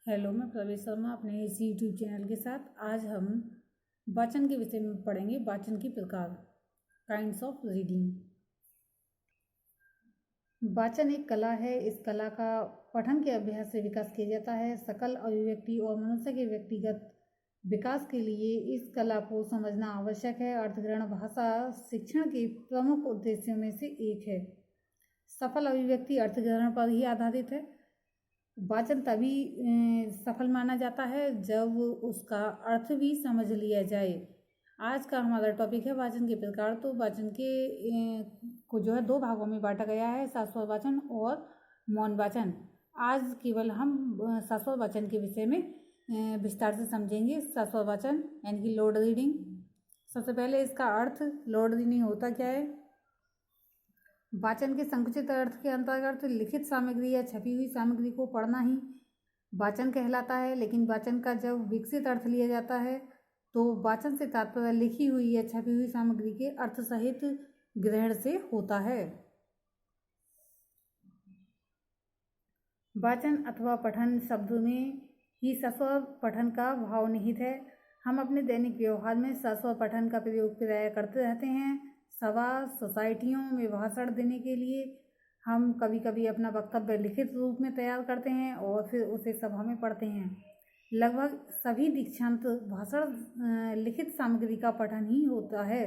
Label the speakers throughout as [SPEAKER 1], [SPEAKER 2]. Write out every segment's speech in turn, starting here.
[SPEAKER 1] Hello, मैं प्रवेश शर्मा अपने इस यूट्यूब चैनल के साथ। आज हम वाचन के विषय में पढ़ेंगे। वाचन की प्रकार, काइंड्स ऑफ रीडिंग। वाचन एक कला है। इस कला का पठन के अभ्यास से विकास किया जाता है। सकल अभिव्यक्ति और मनुष्य के व्यक्तिगत विकास के लिए इस कला को समझना आवश्यक है। अर्थग्रहण भाषा शिक्षण के प्रमुख उद्देश्यों में से एक है। सफल अभिव्यक्ति अर्थग्रहण पर ही आधारित है। वाचन तभी सफल माना जाता है जब उसका अर्थ भी समझ लिया जाए। आज का हमारा टॉपिक है वाचन के प्रकार। तो वाचन के को जो है दो भागों में बांटा गया है, शाश्वत वाचन और मौन वाचन। आज केवल हम शाश्वत वाचन के विषय में विस्तार से समझेंगे। शाश्वत वाचन यानी कि लोड रीडिंग। सबसे पहले इसका अर्थ, लोड रीडिंग होता क्या है। वाचन के संकुचित अर्थ के अंतर्गत लिखित सामग्री या छपी हुई सामग्री को पढ़ना ही वाचन कहलाता है। लेकिन वाचन का जब विकसित अर्थ लिया जाता है तो वाचन से तात्पर्य लिखी हुई या छपी हुई सामग्री के अर्थ सहित ग्रहण से होता है। वाचन अथवा पठन शब्द में ही शाश्वत पठन का भाव निहित है। हम अपने दैनिक व्यवहार में शाश्वत पठन का प्रयोग प्राय करते रहते हैं। सभा सोसाइटियों में भाषण देने के लिए हम कभी कभी अपना वक्तव्य लिखित रूप में तैयार करते हैं और फिर उसे सभा में पढ़ते हैं। लगभग सभी दीक्षांत भाषण लिखित सामग्री का पठन ही होता है।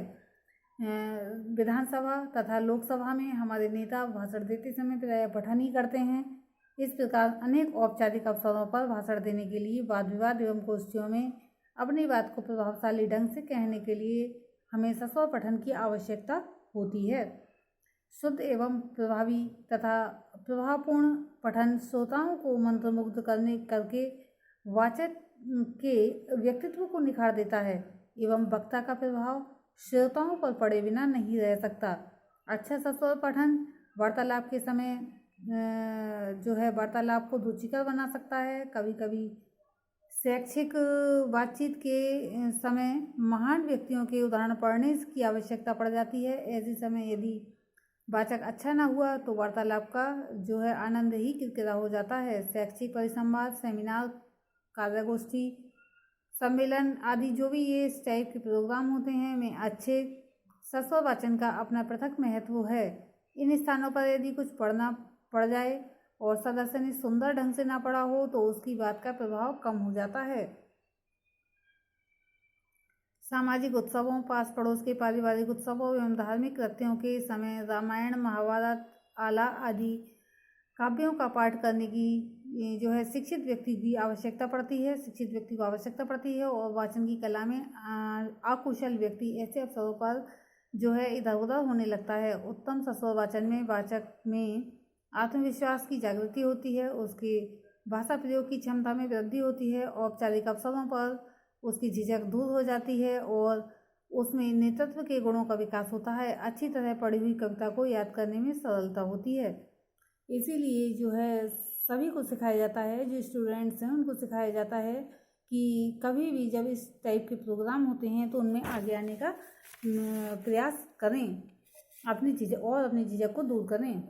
[SPEAKER 1] विधानसभा तथा लोकसभा में हमारे नेता भाषण देते समय प्राय पठन ही करते हैं। इस प्रकार अनेक औपचारिक अवसरों पर भाषण देने के लिए वाद विवाद एवं गोष्ठियों में अपनी बात को प्रभावशाली ढंग से कहने के लिए हमें शाश्वत पठन की आवश्यकता होती है। शुद्ध एवं प्रभावी तथा प्रभावपूर्ण पठन श्रोताओं को मंत्रमुग्ध करके वाचक के व्यक्तित्व को निखार देता है एवं वक्ता का प्रभाव श्रोताओं पर पड़े बिना नहीं रह सकता। अच्छा शाश्वत पठन वार्तालाप के समय जो है वार्तालाप को रुचिकर बना सकता है। कभी कभी शैक्षिक बातचीत के समय महान व्यक्तियों के उदाहरण पढ़ने की आवश्यकता पड़ जाती है। ऐसे समय यदि वाचक अच्छा न हुआ तो वार्तालाप का जो है आनंद ही किरकिरा हो जाता है। शैक्षिक परिसंवाद, सेमिनार, कार्यगोष्ठी, सम्मेलन आदि जो भी ये इस टाइप के प्रोग्राम होते हैं में अच्छे शाश्वत वाचन का अपना पृथक महत्व है। इन स्थानों पर यदि कुछ पढ़ना पड़ जाए और सदस्य ने सुंदर ढंग से ना पढ़ा हो तो उसकी बात का प्रभाव कम हो जाता है। सामाजिक उत्सवों, पास पड़ोस के पारिवारिक उत्सवों एवं धार्मिक कृत्यों के समय रामायण, महाभारत, आला आदि काव्यों का पाठ करने की जो है शिक्षित व्यक्ति की आवश्यकता पड़ती है। शिक्षित व्यक्ति को आवश्यकता पड़ती है और वाचन की कला में अकुशल व्यक्ति ऐसे अवसरों पर जो है इधर उधर होने लगता है। उत्तम शाश्वत वाचन में वाचक में आत्मविश्वास की जागृति होती है, उसकी भाषा प्रयोग की क्षमता में वृद्धि होती है, औपचारिक अवसरों पर उसकी झिझक दूर हो जाती है और उसमें नेतृत्व के गुणों का विकास होता है। अच्छी तरह पढ़ी हुई कविता को याद करने में सरलता होती है। इसीलिए जो है सभी को सिखाया जाता है, जो स्टूडेंट्स हैं उनको सिखाया जाता है कि कभी भी जब इस टाइप के प्रोग्राम होते हैं तो उनमें आगे आने का प्रयास करें, अपनी झिझक को दूर करें।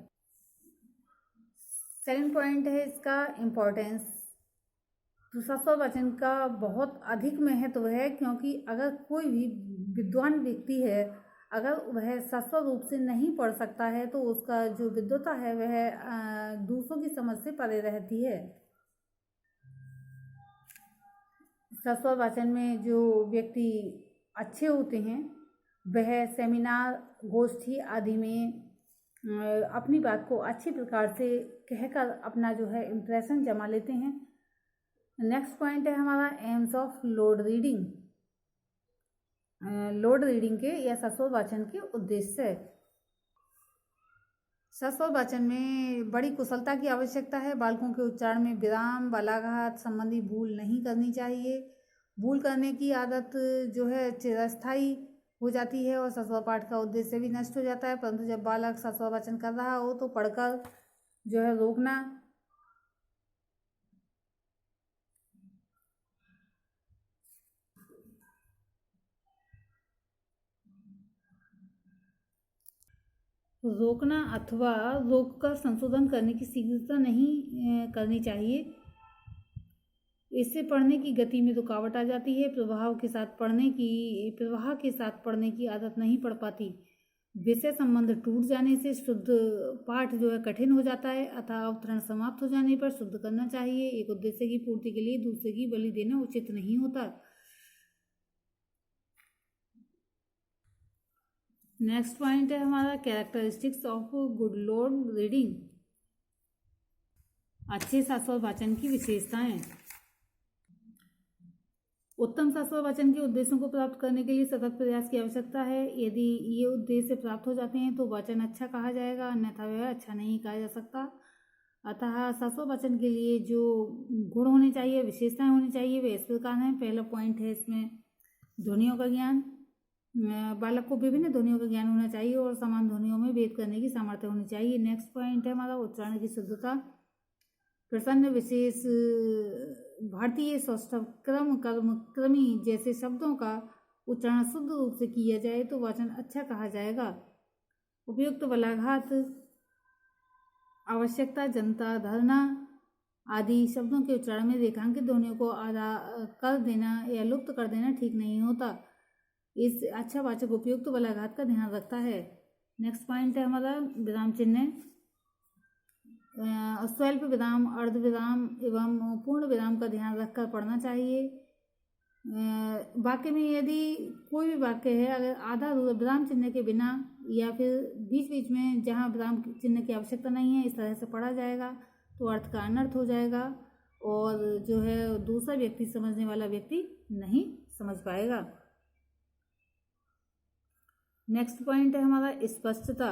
[SPEAKER 1] सेकंड पॉइंट है इसका इम्पोर्टेंस। तो शाश्वत वाचन का बहुत अधिक महत्व है, क्योंकि अगर कोई भी विद्वान व्यक्ति है अगर वह शाश्वत रूप से नहीं पढ़ सकता है तो उसका जो विद्वता है वह दूसरों की समझ से परे रहती है। शाश्वत वाचन में जो व्यक्ति अच्छे होते हैं वह सेमिनार, गोष्ठी आदि में अपनी बात को अच्छी प्रकार से कहकर अपना जो है इम्प्रेशन जमा लेते हैं। नेक्स्ट पॉइंट है हमारा AIIMS of load reading. Load reading के या शाश्वत वाचन के उद्देश्य। शाश्वत वाचन में बड़ी कुशलता की आवश्यकता है। बालकों के उच्चारण में विराम, बालाघात संबंधी भूल नहीं करनी चाहिए। भूल करने की आदत जो है चिरस्थायी हो जाती है और शाश्वत पाठ का उद्देश्य भी नष्ट हो जाता है। परंतु जब बालक शाश्वत वाचन कर रहा हो तो पढ़कर जो है रोकना, अथवा रोककर संशोधन करने की शीघ्रता नहीं करनी चाहिए। इससे पढ़ने की गति में रुकावट आ जाती है। प्रवाह के साथ पढ़ने की आदत नहीं पड़ पाती। विषय संबंध टूट जाने से शुद्ध पाठ जो है कठिन हो जाता है, अतः अवतरण समाप्त हो जाने पर शुद्ध करना चाहिए। एक उद्देश्य की पूर्ति के लिए दूसरे की बलि देना उचित नहीं होता। नेक्स्ट पॉइंट है हमारा characteristics of good Lord reading. अच्छे शाश्वत वाचन की विशेषताएं। उत्तम शाश्वत वाचन के उद्देश्यों को प्राप्त करने के लिए सतत प्रयास की आवश्यकता है। यदि ये उद्देश्य प्राप्त हो जाते हैं तो वाचन अच्छा कहा जाएगा, अन्यथा वह अच्छा नहीं कहा जा सकता। अतः शाश्वत वाचन के लिए जो गुण होने चाहिए, विशेषताएं होनी चाहिए, वे इस प्रकार हैं। पहला पॉइंट है इसमें ध्वनियों का ज्ञान। बालक को विभिन्न ध्वनियों का ज्ञान होना चाहिए और समान ध्वनियों में भेद करने की सामर्थ्य होनी चाहिए। नेक्स्ट पॉइंट है हमारा उच्चारण की शुद्धता। प्रसन्न, विशेष, भारतीय, सौष्ठव, क्रम, कर्म, क्रमी जैसे शब्दों का उच्चारण शुद्ध रूप से किया जाए तो वाचन अच्छा कहा जाएगा। उपयुक्त बलाघात, आवश्यकता, जनता, धरना आदि शब्दों के उच्चारण में रेखांकित ध्वनियों को आधा कर देना या लुप्त कर देना ठीक नहीं होता। इस अच्छा वाचक उपयुक्त बलाघात का ध्यान रखता है। नेक्स्ट पॉइंट है हमारा विराम चिन्ह। स्वल्प विराम, अर्ध विराम एवं पूर्ण विराम का ध्यान रखकर पढ़ना चाहिए। वाक्य में यदि कोई भी वाक्य है, अगर आधा विराम चिन्ह के बिना या फिर बीच बीच में जहाँ विराम चिन्ह की आवश्यकता नहीं है, इस तरह से पढ़ा जाएगा तो अर्थ का अनर्थ हो जाएगा और जो है दूसरा व्यक्ति, समझने वाला व्यक्ति नहीं समझ पाएगा। नेक्स्ट पॉइंट है हमारा स्पष्टता।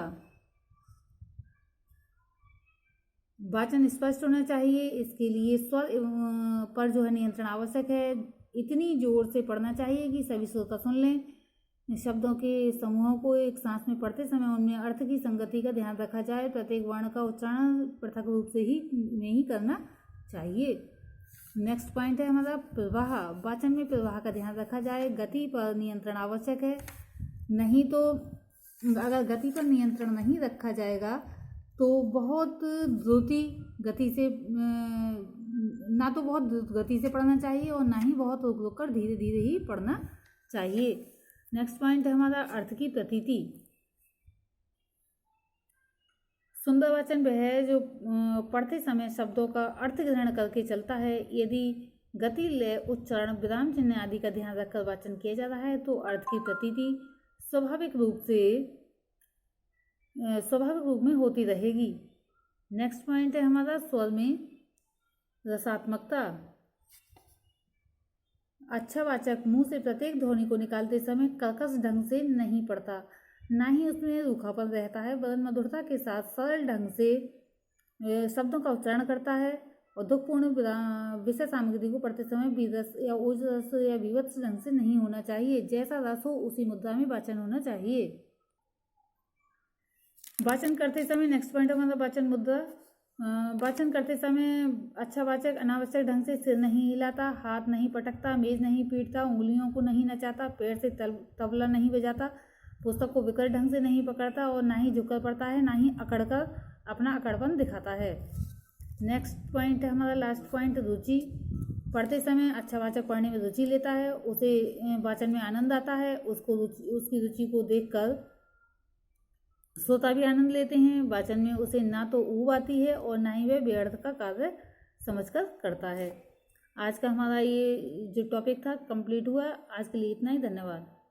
[SPEAKER 1] वाचन स्पष्ट होना चाहिए, इसके लिए स्वर पर जो है नियंत्रण आवश्यक है। इतनी जोर से पढ़ना चाहिए कि सभी श्रोता सुन लें। शब्दों के समूहों को एक सांस में पढ़ते समय उनमें अर्थ की संगति का ध्यान रखा जाए। प्रत्येक वर्ण का उच्चारण पृथक रूप से ही करना चाहिए। नेक्स्ट पॉइंट है हमारा प्रवाह। वाचन में प्रवाह का ध्यान रखा जाए। गति पर नियंत्रण आवश्यक है, नहीं तो अगर गति पर नियंत्रण नहीं रखा जाएगा तो बहुत द्रुति गति से ना तो बहुत द्रुत गति से पढ़ना चाहिए और ना ही बहुत रुक रुक कर धीरे धीरे ही पढ़ना चाहिए। नेक्स्ट पॉइंट है हमारा अर्थ की प्रतीति। सुंदर वाचन वह है जो पढ़ते समय शब्दों का अर्थ ग्रहण करके चलता है। यदि गति, लय, उच्चारण, विराम चिन्ह आदि का ध्यान रखकर वाचन किया जा रहा है तो अर्थ की प्रतीति स्वाभाविक रूप में होती रहेगी। नेक्स्ट पॉइंट है हमारा स्वर में रसात्मकता। अच्छा वाचक मुंह से प्रत्येक ध्वनि को निकालते समय कर्कश ढंग से नहीं पढ़ता, ना ही उसमें रूखापन रहता है, वरन मधुरता के साथ सरल ढंग से शब्दों का उच्चारण करता है। और दुखपूर्ण विषय सामग्री को पढ़ते समय बीरस या ओजरस या विवत्स ढंग से नहीं होना चाहिए। जैसा रस हो उसी मुद्रा में वाचन होना चाहिए। वाचन करते समय नेक्स्ट पॉइंट हमारा वाचन मुद्रा। वाचन करते समय अच्छा वाचक अनावश्यक ढंग से सिर नहीं हिलाता, हाथ नहीं पटकता, मेज नहीं पीटता, उंगलियों को नहीं नचाता, पैर से तबला नहीं बजाता, पुस्तक को विकट ढंग से नहीं पकड़ता और ना ही झुककर पढ़ता है, ना ही अकड़कर अपना अकड़पन दिखाता है। नेक्स्ट पॉइंट है हमारा लास्ट पॉइंट रुचि। पढ़ते समय अच्छा वाचक पढ़ने में रुचि लेता है, उसे वाचन में आनंद आता है, उसकी रुचि को देखकर श्रोता भी आनंद लेते हैं। वाचन में उसे ना तो ऊब आती है और ना ही वह व्यर्थ का कार्य समझकर करता है। आज का हमारा ये जो टॉपिक था कंप्लीट हुआ। आज के लिए इतना ही। धन्यवाद।